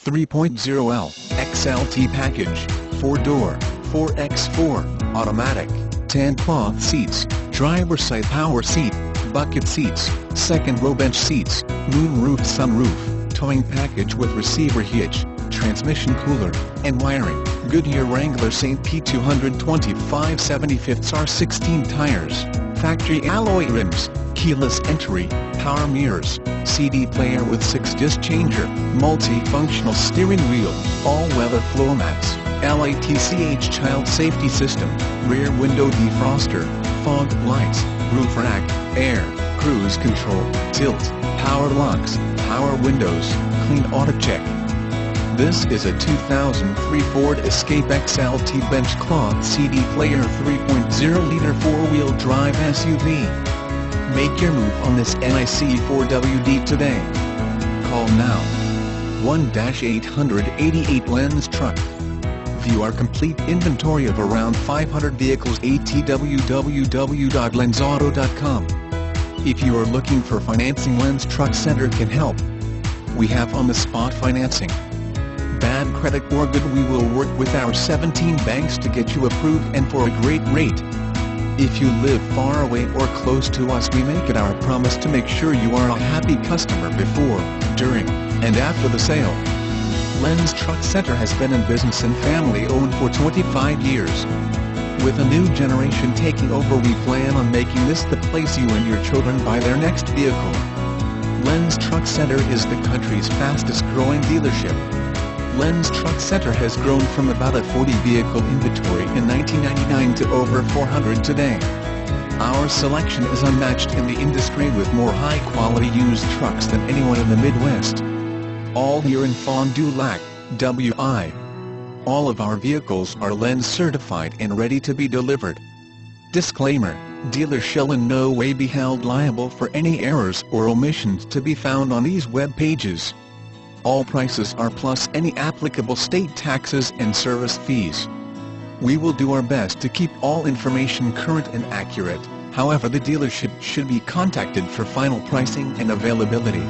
3.0L, XLT package, 4-door, 4x4, automatic, tan cloth seats, driver's side power seat, bucket seats, second row bench seats, moonroof sunroof, towing package with receiver hitch, transmission cooler, and wiring, Goodyear Wrangler St. P 225 75ths R16 tires, factory alloy rims, keyless entry, power mirrors, CD player with 6-disc changer, multi-functional steering wheel, all-weather floor mats, LATCH child safety system, rear window defroster, fog lights, roof rack, air, cruise control, tilt, power locks, power windows, clean auto check. This is a 2003 Ford Escape XLT bench cloth CD player 3.0-liter 4-wheel drive SUV. Make your move on this NIC 4WD today. Call now. 1-888 Truck. View our complete inventory of around 500 vehicles at www.lenzauto.com. If you are looking for financing, Lenz Truck Center can help. We have on-the-spot financing. Bad credit or good, we will work with our 17 banks to get you approved and for a great rate. If you live far away or close to us, we make it our promise to make sure you are a happy customer before, during, and after the sale. Lenz Truck Center has been in business and family-owned for 25 years. With a new generation taking over, we plan on making this the place you and your children buy their next vehicle. Lenz Truck Center is the country's fastest-growing dealership. Lenz Truck Center has grown from about a 40-vehicle inventory in 1999 to over 400 today. Our selection is unmatched in the industry, with more high-quality used trucks than anyone in the Midwest. All here in Fond du Lac, WI. All of our vehicles are Lenz certified and ready to be delivered. Disclaimer: dealers shall in no way be held liable for any errors or omissions to be found on these web pages. All prices are plus any applicable state taxes and service fees. We will do our best to keep all information current and accurate, however the dealership should be contacted for final pricing and availability.